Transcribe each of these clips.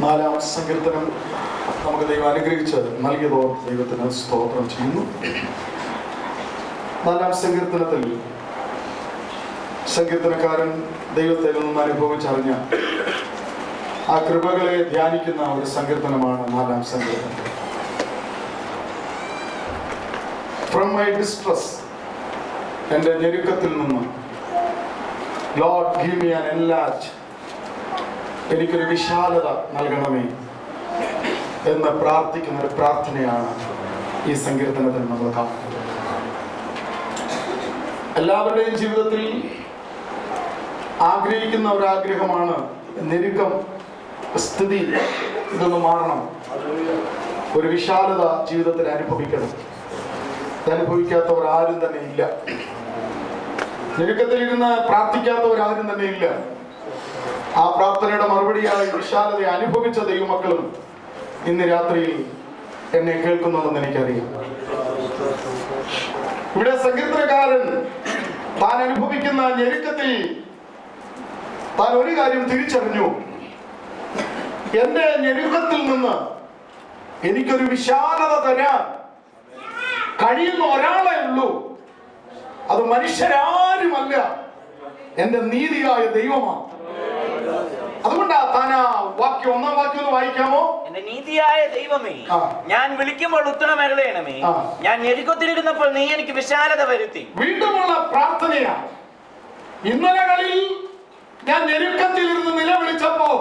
നാലാം സങ്കീർത്തനം നമുക്ക് ദൈവം അനുഗ്രഹിച്ച് നൽകിയതോ ദൈവത്തിന് സ്തോത്രം ചെയ്യുന്നു. നാലാം സങ്കീർത്തനത്തിൽ സങ്കീർത്തനക്കാരൻ ദൈവത്തിൽ നിന്നും അനുഭവിച്ചറിഞ്ഞ ആ കൃപകളെ ധ്യാനിക്കുന്ന ഒരു സങ്കീർത്തനമാണ് നാലാം സങ്കീർത്തനം. ഫ്രം മൈ ഡിസ്ട്രസ്, എൻ്റെ ഞെരുക്കത്തിൽ നിന്ന്, Lord give me an enlarge, എനിക്കൊരു വിശാലത നൽകണമേ എന്ന് പ്രാർത്ഥിക്കുന്ന ഒരു പ്രാർത്ഥനയാണ് ഈ സങ്കീർത്തനത്തിൽ നമ്മൾ കാണുന്നത്. എല്ലാവരുടെയും ജീവിതത്തിൽ ആഗ്രഹിക്കുന്ന ഒരു ആഗ്രഹമാണ് ഞെരുക്കം, സ്ഥിതി ഇതൊന്ന് മാറണം, ഒരു വിശാലത ജീവിതത്തിൽ അനുഭവിക്കണം. അനുഭവിക്കാത്തവർ ആരും തന്നെ ഇല്ല. ഞെരുക്കത്തിലിരുന്ന് പ്രാർത്ഥിക്കാത്തവരാരും തന്നെ ഇല്ല. ആ പ്രാർത്ഥനയുടെ മറുപടിയായി വിശാലത അനുഭവിച്ച ദൈവമക്കളും ഇന്ന് രാത്രിയിൽ എന്നെ കേൾക്കുന്നുണ്ടെന്ന് എനിക്കറിയാം. ഇവിടെ സങ്കീർത്തനക്കാരൻ താൻ അനുഭവിക്കുന്ന ഞെരുക്കത്തിൽ താൻ ഒരു കാര്യം തിരിച്ചറിഞ്ഞു. എന്റെ ഞെരുക്കത്തിൽ നിന്ന് എനിക്കൊരു വിശാലത തരാൻ കഴിയുന്ന ഒരാളെ ഉള്ളൂ. അത് മനുഷ്യരാരുമല്ല, എന്റെ നീതിയായ ദൈവമാണ്. അതുകൊണ്ടാ താൻ ആ വാക്യം, ഒന്നാം വാക്യം ഒന്ന് വായിക്കാമോ? എന്റെ നീതിയായ ദൈവമേ, ഞാൻ വിളിക്കുമ്പോൾ ഉത്തരമരുളണമേ, ഞാൻ ഞെരുക്കത്തിലിരുന്നപ്പോൾ നീ എനിക്ക് വിശാലത വരുത്തി. വീണ്ടുമുള്ള പ്രാർത്ഥനയാണ്. ഇന്നലകളിൽ ഞാൻ ഞെരുക്കത്തിലിരുന്ന് നിലവിളിച്ചപ്പോൾ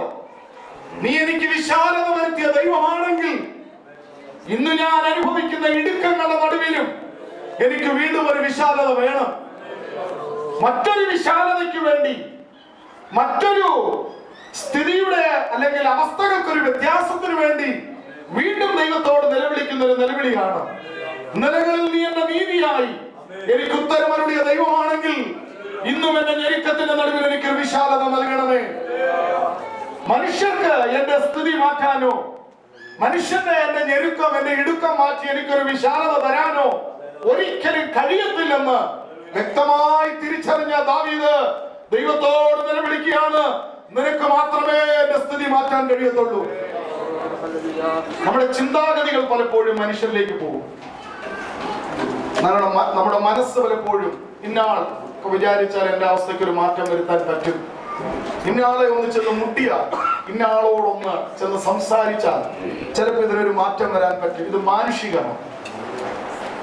നീ എനിക്ക് വിശാലത വരുത്തിയ ദൈവമാണെങ്കിൽ ഇന്ന് ഞാൻ അനുഭവിക്കുന്ന ഇടുക്കങ്ങളുടെ നടുവിലും എനിക്ക് വീണ്ടും ഒരു വിശാലത വേണം. മറ്റൊരു വിശാലതയ്ക്ക് വേണ്ടി, മറ്റൊരു സ്ഥിതിയുടെ അല്ലെങ്കിൽ അവസ്ഥകൾക്കൊരു വ്യത്യാസത്തിന് വേണ്ടി വീണ്ടും ദൈവത്തോട് നിലവിളിക്കുന്ന ഒരു നിലവിളിയാണ്. ഇന്നലകളിൽ നീ എന്റെ നീതിയായി എനിക്ക് ഉത്തരമരുളിയ ദൈവമാണെങ്കിൽ ഇന്നും എന്റെ ഞെരുക്കത്തിന്റെ നടുവിൽ എനിക്കൊരു വിശാലത നൽകണമേ. മനുഷ്യർക്ക് എന്റെ സ്ഥിതി മാറ്റാനോ, മനുഷ്യന്റെ എന്റെ ഞെരുക്കം, എന്റെ ഇടുക്കം മാറ്റി എനിക്കൊരു വിശാലത തരാനോ ഒരിക്കലും കഴിയത്തില്ലെന്ന് വ്യക്തമായി തിരിച്ചറിഞ്ഞ ദാവീദ് ദൈവത്തോട് നിലവിളിക്കുകയാണ്. നിനക്ക് മാത്രമേ എന്റെ സ്ഥിതി മാറ്റാൻ കഴിയത്തുള്ളൂ. നമ്മുടെ ചിന്താഗതികൾ പലപ്പോഴും മനുഷ്യരിലേക്ക് പോകും. നമ്മുടെ മനസ്സ് പലപ്പോഴും ഇന്നാൾ വിചാരിച്ചാൽ എന്റെ അവസ്ഥയ്ക്ക് ഒരു മാറ്റം വരുത്താൻ പറ്റും, ഇന്നയാളെ ഒന്ന് ചെന്ന് മുട്ടിയാൽ, ഇന്നയാളോടൊന്ന് ചെന്ന് സംസാരിച്ചാൽ ചിലപ്പോൾ ഇതിനൊരു മാറ്റം വരാൻ പറ്റും. ഇത് മാനുഷികമാണ്.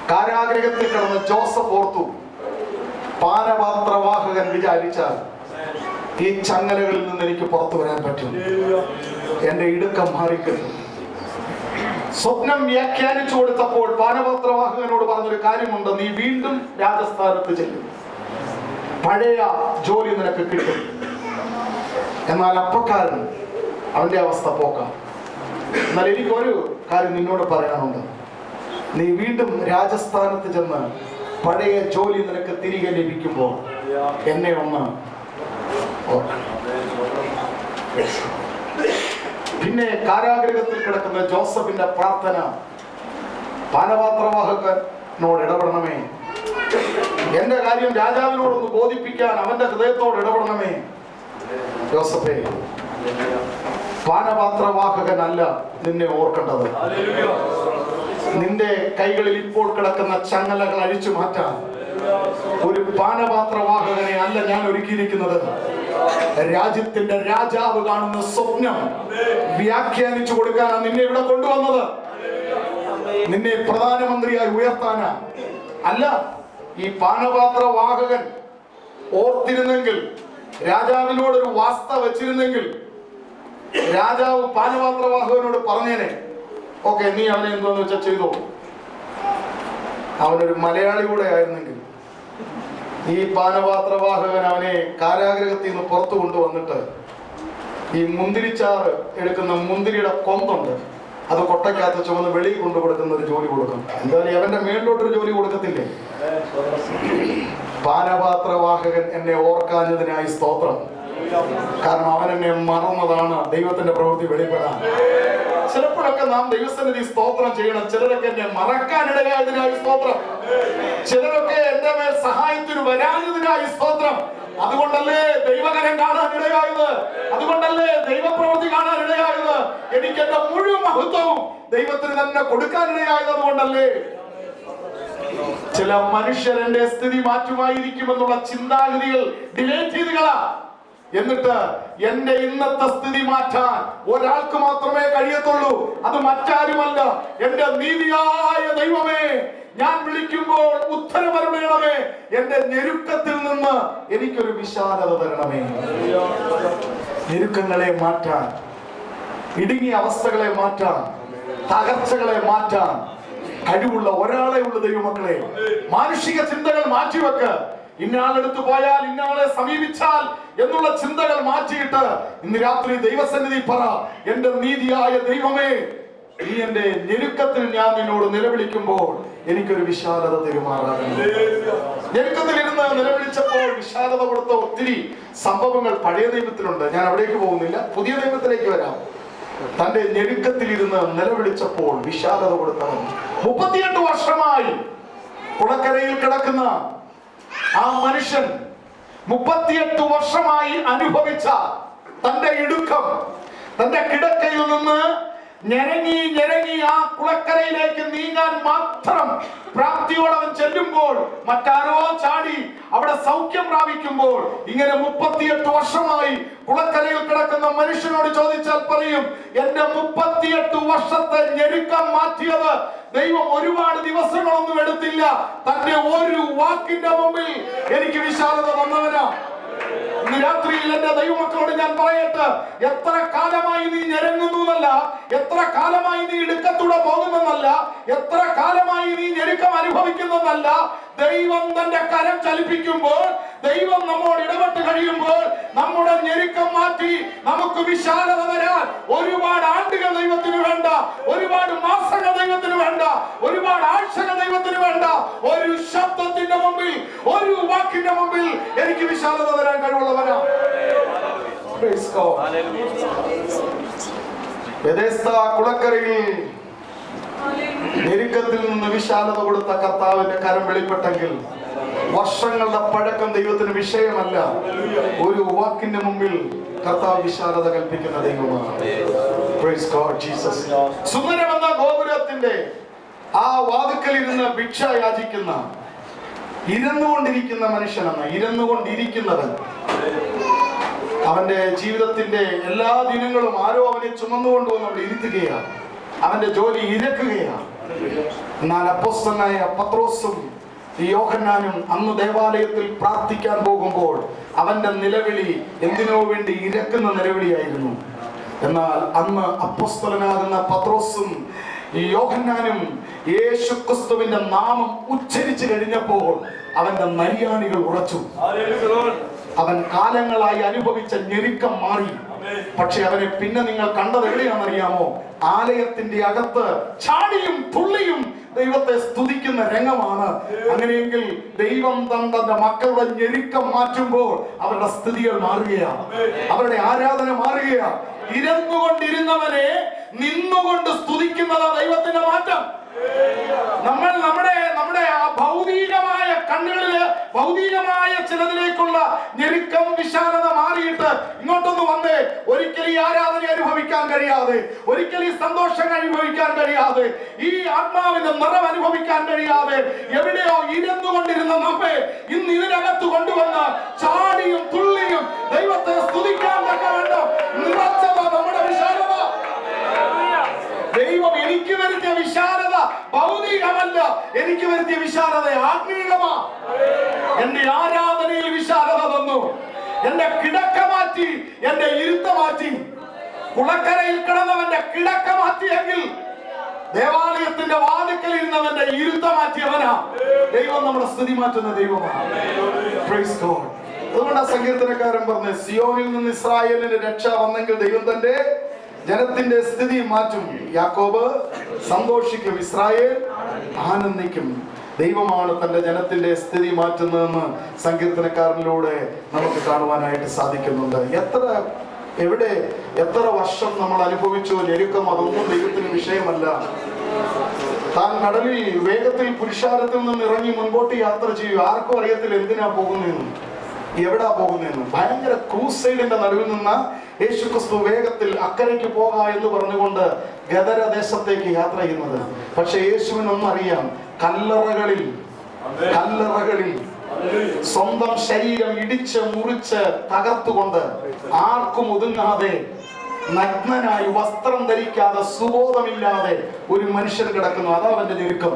കാരാഗ്രഹത്തിൽ കിടന്ന് ജോസഫ് ഓർത്തു, പാനപാത്രവാഹകൻ വിചാരിച്ചാൽ ഈ ചങ്ങലകളിൽ നിന്ന് എനിക്ക് പുറത്തു വരാൻ പറ്റും, എന്റെ ഇടുക്കം മാറിക്കിട്ടും. സ്വപ്നം വ്യാഖ്യാനിച്ചു കൊടുത്തപ്പോൾ പാനപാത്രവാഹകനോട് പറഞ്ഞൊരു കാര്യമുണ്ട്, നീ വീണ്ടും രാജസ്ഥാനത്ത് ചെല്ലും, പഴയ ജോലി നിനക്ക് കിട്ടും. എന്നാൽ അപ്പക്കാരൻ അവന്റെ അവസ്ഥ പോക്കാം. എന്നാൽ എനിക്കൊരു കാര്യം നിന്നോട് പറയാനുണ്ട്, നീ വീണ്ടും രാജസ്ഥാനത്ത് ചെന്ന് പഴയ ജോലി നിനക്ക് തിരികെ ലഭിക്കുമ്പോൾ എന്നെ ഒന്ന്. പിന്നെ കാരാഗ്രഹത്തിൽ കിടക്കുന്ന ജോസഫിന്റെ പ്രാർത്ഥന, പാനപാത്രവാഹകനോട് ഇടപെടണമേ, എന്റെ കാര്യം രാജാവിനോടൊന്ന് ബോധിപ്പിക്കാൻ അവന്റെ ഹൃദയത്തോട് ഇടപെടണമേ. ജോസഫേ, പാനപാത്രവാഹകനല്ല നിന്നെ ഓർക്കേണ്ടത്, നിന്റെ കൈകളിൽ ഇപ്പോൾ കിടക്കുന്ന ചങ്ങലകൾ അഴിച്ചു മാറ്റാൻ ഒരു പാനപാത്രവാഹകനെ അല്ല ഞാൻ ഒരുക്കിയിരിക്കുന്നത്. രാജ്യത്തിന്റെ രാജാവ് കാണുന്ന സ്വപ്നം വ്യാഖ്യാനിച്ചു കൊടുക്കാനാണ് നിന്നെ ഇവിടെ കൊണ്ടുവന്നത്. നിന്നെ പ്രധാനമന്ത്രിയായി ഉയർത്താനാ അല്ല. ഈ പാനപാത്രവാഹകൻ ഓർത്തിരുന്നെങ്കിൽ, രാജാവിനോടൊരു വാസ്ത വെച്ചിരുന്നെങ്കിൽ, രാജാവ് പാനപാത്രവാഹകനോട് പറഞ്ഞേനെ, ഓക്കെ നീ അവനെ എന്താന്ന് വെച്ചാൽ ചെയ്തോ. അവനൊരു മലയാളി കൂടെ ആയിരുന്നെങ്കിൽ ഈ പാനപാത്രവാഹകൻ അവനെ കാരാഗ്രഹത്തിൽ നിന്ന് പുറത്തു കൊണ്ടുവന്നിട്ട് ഈ മുന്തിരിച്ചാറ് എടുക്കുന്ന മുന്തിരിയുടെ കൊമ്പുണ്ട്, അത് കൊട്ടയ്ക്കകത്ത് ചുമന്ന് വെളിയിൽ കൊണ്ടു കൊടുക്കുന്ന ഒരു ജോലി കൊടുക്കും. എന്തായാലും അവന്റെ മേളിലോട്ടൊരു ജോലി കൊടുക്കത്തില്ലേ? പാനപാത്രവാഹകൻ എന്നെ ഓർക്കാഞ്ഞതിനായി സ്തോത്രം. കാരണം അവൻ എന്നെ മറന്നതാണ് ദൈവത്തിന്റെ പ്രവൃത്തി വെളിപ്പെടാൻ. ചിലപ്പോഴൊക്കെ നാം ദൈവസന്നിധി സ്തോത്രം ചെയ്യണം. ചിലരൊക്കെ എന്നെ മറക്കാനിടയായതിനായി സ്തോത്രം. ചിലരൊക്കെ എന്റെ മേൽ സഹായത്തിന് വരാഞ്ഞതിനായി സ്തോത്രം. അതുകൊണ്ടല്ലേ ദൈവകരം കാണാൻ ഇടയായത്, അതുകൊണ്ടല്ലേ ദൈവപ്രവൃത്തി കാണാൻ ഇടയായത്, എനിക്ക് എന്റെ മുഴുവൻ മഹത്വവും ദൈവത്തിന് തന്നെ കൊടുക്കാൻ ഇടയായത്. അതുകൊണ്ടല്ലേ ചില മനുഷ്യർ എന്റെ സ്ഥിതി മാറ്റുമായിരിക്കുമെന്നുള്ള ചിന്താഗതികൾ ഡിലേറ്റ് ചെയ്തുകളാ. എന്നിട്ട് എന്റെ ഇന്നത്തെ സ്ഥിതി മാറ്റാൻ ഒരാൾക്ക് മാത്രമേ കഴിയത്തുള്ളൂ. അത് മറ്റാരുമല്ല, എന്റെ നീതിയായ ദൈവമേ. ഞാൻ വിളിക്കുമ്പോൾ ഉത്തരമരുളണമേ. എന്റെ ഞെരുക്കത്തിൽ നിന്ന് എനിക്കൊരു വിശാലത തരണമേ. ഞെരുക്കങ്ങളെ മാറ്റാൻ, ഇടുങ്ങിയ അവസ്ഥകളെ മാറ്റാൻ, തകർച്ചകളെ മാറ്റാൻ കഴിവുള്ള ഒരാളെ ഉള്ള ദൈവമക്കളെ. മാനുഷിക ചിന്തകൾ മാറ്റിവെക്ക്. ഇന്നാളെടുത്ത് പോയാൽ, ഇന്നാളെ സമീപിച്ചാൽ എന്നുള്ള ചിന്തകൾ മാറ്റിയിട്ട് ഇന്ന് രാത്രി ദൈവസന്നിധി പറ, എന്റെ നീതിയായ ദൈവമേ, നീ എന്റെ ഞെരുക്കത്തിൽ ഞാൻ നിന്നോട് നിലവിളിക്കുമ്പോൾ എനിക്കൊരു വിശാലത തെരുമാറാകണം. ഞെരുക്കത്തിൽ ഇരുന്ന് നിലവിളിച്ചപ്പോൾ വിശാലത കൊടുത്ത ഒത്തിരി സംഭവങ്ങൾ പഴയ നിയമത്തിലുണ്ട്. ഞാൻ അവിടേക്ക് പോകുന്നില്ല, പുതിയ നിയമത്തിലേക്ക് വരാം. തന്റെ ഞെരുക്കത്തിലിരുന്ന് നിലവിളിച്ചപ്പോൾ വിശാലത കൊടുത്തവൻ 38 വർഷമായി കുളക്കരയിൽ കിടക്കുന്ന ആ മനുഷ്യൻ 38 വർഷമായി അനുഭവിച്ച തന്റെ ഇടുക്കം, തന്റെ കിടക്കയിൽ നിന്ന് ഞെരങ്ങി ആ കുളക്കരയിലേക്ക് നീങ്ങാൻ മാത്രം പ്രാപ്തിയോടെ അവൻ ചെല്ലുമ്പോൾ മറ്റാരോ ചാടി അവിടെ സൗഖ്യം പ്രാപിക്കുമ്പോൾ, ഇങ്ങനെ 38 വർഷമായി കുളക്കരയിൽ കിടക്കുന്ന മനുഷ്യനോട് ചോദിച്ചാൽ പറയും, എന്റെ 38 വർഷത്തെ ഞെരുക്കം മാറ്റിയത് ദൈവം ഒരുപാട് ദിവസങ്ങളൊന്നും എടുത്തില്ല. തന്റെ ഒരു വാക്കിന്റെ മുമ്പിൽ എനിക്ക് വിശാലത തന്നവനാ. ഇന്ന് രാത്രിയിൽ എന്റെ ദൈവമക്കളോട് ഞാൻ പറയട്ടെ, എത്ര കാലമായി നീ ഞെരങ്ങുന്നു എന്നല്ല, എത്ര കാലമായി നീ ഇടുക്കത്തൂടെ പോകുന്നല്ല, എത്ര കാലമായി നീ ഞെരുക്കം അനുഭവിക്കുന്നല്ല, ദൈവം തന്റെ കരം ചലിപ്പിക്കുമ്പോൾ, ദൈവം നമ്മോട് ഇടപെട്ട് കഴിയുമ്പോൾ നമ്മുടെ ഞെരുക്കം മാറ്റി നമുക്ക് വിശാലത തരാൻ ഒരുപാട് ആണ്ടുകൾ ദൈവത്തിന് വേണ്ട, ഒരുപാട് മാസങ്ങൾ ദൈവത്തിന് വേണ്ട, ഒരുപാട് ആഴ്ചകൾ ദൈവത്തിന് വേണ്ട. ഒരു ശബ്ദത്തിന്റെ മുമ്പിൽ, ഒരു വാക്കിന്റെ മുമ്പിൽ എനിക്ക് വിശാലത തരാൻ കഴിവുള്ളവനാ. ബെഥെസ്ദ കുളക്കരയിൽ ഞെരുക്കത്തിൽ നിന്ന് വിശാലത കൊടുത്ത കർത്താവിന്റെ കരം വെളിപ്പെട്ടെങ്കിൽ വർഷങ്ങളുടെ പഴക്കം ദൈവത്തിന് വിഷയമല്ല. ഒരു വാക്കിന്റെ മുമ്പിൽ കർത്താവ് വിശാലത കൽപ്പിക്കുന്ന ദൈവമാണ്. Praise God Jesus. സുന്ദരമെന്ന ഗോപുരത്തിന്റെ ആ വാതിക്കൽ ഇരുന്ന് ഭിക്ഷ യാചിക്കുന്ന, ഇരുന്നുകൊണ്ടിരിക്കുന്ന മനുഷ്യനെന്ന, ഇരുന്നുകൊണ്ടിരിക്കുന്നവൻ, അവന്റെ ജീവിതത്തിന്റെ എല്ലാ ദിനങ്ങളും ആരോ അവനെ ചുമന്നുകൊണ്ടുവന്ന് അവിടെ ഇരുത്തുകയാണ്. അവന്റെ ജോലി ഇരക്കുകയാണ്. എന്നാൽ അപ്പോസ്തലനായ പത്രോസും യോഹന്നാനും അന്ന് ദേവാലയത്തിൽ പ്രാർത്ഥിക്കാൻ പോകുമ്പോൾ അവന്റെ നിലവിളി എന്തിനോ വേണ്ടി ഇരക്കുന്ന നിലവിളിയായിരുന്നു. എന്നാൽ അന്ന് അപ്പോസ്തലനാകുന്ന പത്രോസും യോഹന്നാനും യേശുക്രിസ്തുവിന്റെ നാമം ഉച്ചരിച്ചു കഴിഞ്ഞപ്പോൾ അവന്റെ നരിയാണികൾ ഉറച്ചു. അവൻ കാലങ്ങളായി അനുഭവിച്ച ഞെരുക്കം മാറി. പക്ഷെ അവനെ പിന്നെ നിങ്ങൾ കണ്ടത് എവിടെയാണെന്നറിയാമോ? ആലയത്തിന്റെ അകത്ത് ചാടിയും തുള്ളിയും ദൈവത്തെ സ്തുതിക്കുന്ന രംഗമാണ്. അങ്ങനെയെങ്കിൽ ദൈവം തന്റെ മക്കളുടെ ഞെരുക്കം മാറ്റുമ്പോൾ അവരുടെ സ്ഥിതികൾ മാറുകയാണ്, അവരുടെ ആരാധന മാറുകയാണ്. ഇരുന്നുകൊണ്ടിരുന്നവനെ നിന്നുകൊണ്ട് സ്തുതിക്കുന്നതാ ദൈവത്തിന്റെ മാറ്റം. നമ്മൾ നമ്മുടെ ആ ഭൗതികമായ കണ്ണുകളില് ഭൗതികമായ ചിലതിലേക്കുള്ള ഞെരുക്കം വിശാലത മാറിയിട്ട് ഇങ്ങോട്ടൊന്ന് വന്നേ. ഒരിക്കലും ഈ ആരാധന അനുഭവിക്കാൻ കഴിയാതെ, ഒരിക്കലും ഈ സന്തോഷം അനുഭവിക്കാൻ കഴിയാതെ, ഈ ആത്മാവിന്റെ നിറം അനുഭവിക്കാൻ കഴിയാതെ എവിടെയോ ഇരുന്നുകൊണ്ടിരുന്ന നമ്മെ ഇന്ന് ഇതിനകത്ത് കൊണ്ടുവന്ന് ചാടിയും തുള്ളിയും ദൈവത്തെ സ്തുതിക്കാൻ തക്കവണ്ണം നിറച്ചതാ നമ്മുടെ വിശാലത. ദൈവം എനിക്ക് വരുത്തിയ വിശാലത ഭൗതികമല്ല, എനിക്ക് വരുത്തിയ വിശാലത ആത്മീകമാ. എന്റെ ആരാധനയിൽ വിശാലത തന്നു. എന്റെ കിടക്ക മാറ്റി, എന്റെ ഇരുത്ത മാറ്റി. കുളക്കരയിൽ കിടന്നവന്റെ കിടക്ക മാറ്റിയെങ്കിൽ ദേവാലയത്തിന്റെ വാതിക്കൽ ഇരുന്നവന്റെ ഇരുത്ത മാറ്റിയവനാ. ദൈവം നമ്മുടെ സ്ഥിതി മാറ്റുന്ന ദൈവമാണ്. Praise God. അതുകൊണ്ട് സങ്കീർത്തനക്കാരൻ പറഞ്ഞു, സിയോനിൽ നിന്ന് ഇസ്രായേലിന്റെ രക്ഷ വന്നെങ്കിൽ ദൈവം തന്റെ ജനത്തിന്റെ സ്ഥിതി മാറ്റും. യാക്കോബ് സന്തോഷിക്കും, ഇസ്രായേൽ ആനന്ദിക്കും. ദൈവമാണ് തന്റെ ജനത്തിന്റെ സ്ഥിതി മാറ്റുന്നതെന്ന് സങ്കീർത്തനക്കാരനിലൂടെ നമുക്ക് കാണുവാനായിട്ട് സാധിക്കുന്നുണ്ട്. എത്ര വർഷം നമ്മൾ അനുഭവിച്ചു ഞെരുക്കം, അതൊന്നും ദൈവത്തിന് വിഷയമല്ല. താൻ കടലിൽ വേഗത്തിൽ പുരുഷാരത്തിൽ നിന്ന് ഇറങ്ങി മുൻപോട്ട് യാത്ര ചെയ്യും. ആർക്കും അറിയത്തില്ല എന്തിനാ പോകുന്നതെന്നും എവിടാ പോകുന്നതെന്നും. ഭയങ്കര ക്രൂസൈഡിന്റെ നടുവിൽ നിന്ന് യേശുക്രിസ്തു വേഗത്തിൽ അക്കരയ്ക്ക് പോകാ എന്ന് പറഞ്ഞുകൊണ്ട് ഗദര ദേശത്തേക്ക് യാത്ര ചെയ്യുന്നത്. പക്ഷെ യേശുവിനൊന്നും അറിയാം, കല്ലറകളിൽ സ്വന്തം ശരീരം ഇടിച്ച് മുറിച്ച് തകർത്തുകൊണ്ട് ആർക്കും ഒതുങ്ങാതെ നഗ്നനായി വസ്ത്രം ധരിക്കാതെ സുബോധമില്ലാതെ ഒരു മനുഷ്യൻ കിടക്കുന്നു. അതാ അവന്റെ ഞെരുക്കം.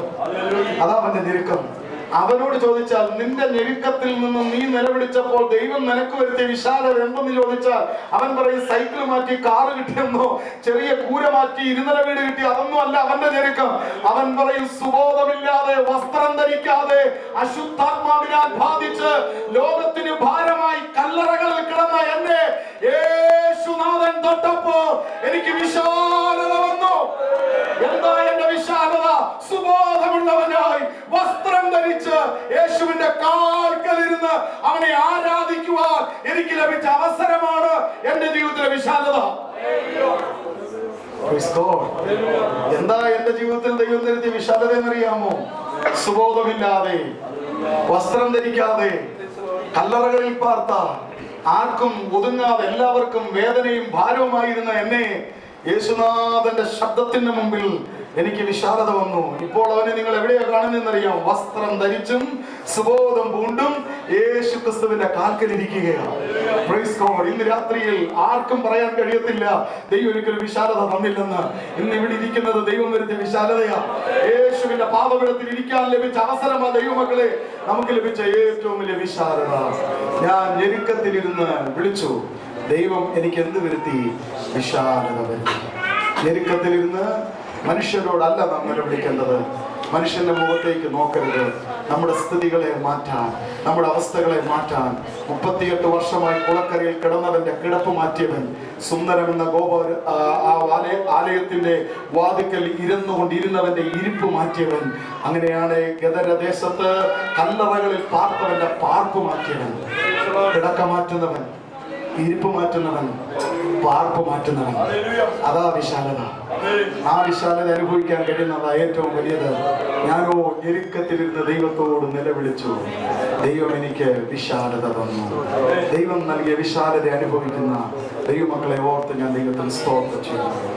അവനോട് ചോദിച്ചാൽ, നിന്റെ ഞെരുക്കത്തിൽ നിന്നും നീ നിലവിളിച്ചപ്പോൾ ദൈവം നിനക്ക് വരുത്തിയ വിശാലത എന്തെന്ന് ചോദിച്ചാൽ അവൻ പറയും, സൈക്കിൾ മാറ്റി കാറ് കിട്ടിയെന്നോ, ചെറിയ കൂര മാറ്റി ഇരുനില വീട് കിട്ടി, അതൊന്നും അല്ല അവന്റെ ഞെരുക്കം. അവൻ പറയും, സുബോധമില്ലാതെ വസ്ത്രം ധരിക്കാതെ അശുദ്ധാത്മാവിനാൽ ബാധിച്ച് ലോകത്തിന് ഭാരമായി കല്ലറകളിൽ കിടന്ന എന്നെ യേശുനാഥൻ തൊട്ടപ്പോ എനിക്ക് വിശാലത വന്നു. എന്താ എന്റെ വിശാലത? സുബോധമുള്ളവനായി വസ്ത്രം ധരിച്ച് യേശുവിന്റെ കാൽക്കലിരുന്ന് അവനെ ആരാധിക്കുവാൻ എനിക്ക് ലഭിച്ച അവസരമാണ് എന്റെ ജീവിതത്തിലെ വിശാലത. എന്താ എന്റെ ജീവിതത്തിൽ ദൈവം തരുത്തിയ വിശാലത എന്നറിയാമോ? സുബോധമില്ലാതെ വസ്ത്രം ധരിക്കാതെ കല്ലറകളിൽ പാർത്ത ആർക്കും ഒതുങ്ങാതെ എല്ലാവർക്കും വേദനയും ഭാരവുമായിരുന്ന എന്നെ യേശുനാഥന്റെ ശബ്ദത്തിന്റെ മുമ്പിൽ എനിക്ക് വിശാലത വന്നു. ഇപ്പോൾ അവനെ നിങ്ങൾ എവിടെയാ കാണുന്നതെന്നറിയാം? വസ്ത്രം ധരിച്ചും സുബോധം പൂണ്ടും യേശു ക്രിസ്തുവിന്റെ കാൽക്കലിരിക്കുകയാണ്. Praise God. ഇന്ന് രാത്രിയിൽ ആർക്കും പറയാൻ കഴിയത്തില്ല ദൈവം ഒരിക്കലും വിശാലത തന്നില്ലെന്ന്. ഇന്ന് ഇവിടെ ഇരിക്കുന്നത് ദൈവം വരുത്തിയ വിശാലതയാ. യേശുവിന്റെ പാദപീഠത്തിൽ ഇരിക്കാൻ ലഭിച്ച അവസരമാ ദൈവമക്കളെ നമുക്ക് ലഭിച്ച ഏറ്റവും വലിയ വിശാലത. ഞാൻ ഞെരുക്കത്തിലിരുന്ന് വിളിച്ചു, ദൈവം എനിക്ക് എന്ത് വരുത്തി? വിശാലത വരുത്തി. ഞെരുക്കത്തിലിരുന്ന് മനുഷ്യരോടല്ല നാം നിലവിളിക്കേണ്ടത്. മനുഷ്യന്റെ മുഖത്തേക്ക് നോക്കരുത്. നമ്മുടെ സ്ഥിതികളെ മാറ്റാൻ, നമ്മുടെ അവസ്ഥകളെ മാറ്റാൻ 38 വർഷമായി കുളക്കരയിൽ കിടന്നവന്റെ കിടപ്പ് മാറ്റിയവൻ, സുന്ദരമെന്ന ആലയത്തിന്റെ വാതിക്കൽ ഇരുന്നുകൊണ്ടിരുന്നവന്റെ ഇരിപ്പ് മാറ്റിയവൻ, അങ്ങനെയാണ് ഗദരദേശത്ത് കല്ലറകളിൽ പാർത്തവന്റെ പാർപ്പ് മാറ്റിയവൻ, കിടക്ക മാറ്റുന്നവൻ, ഇരിപ്പ് മാറ്റുന്നവൻ, പാർപ്പ് മാറ്റുന്നവൻ. അതാ വിശാലത. ആ വിശാലത അനുഭവിക്കാൻ കഴിയുന്നതാ ഏറ്റവും വലിയത്. ഞാനോ ഞെരുക്കത്തിലിരുന്ന് ദൈവത്തോട് നിലവിളിച്ചു, ദൈവം എനിക്ക് വിശാലത തന്നു. ദൈവം നൽകിയ വിശാലത അനുഭവിക്കുന്ന ദൈവമക്കളെ ഓർത്ത് ഞാൻ ദൈവത്തിന് സ്തോത്രം ചെയ്യുന്നു.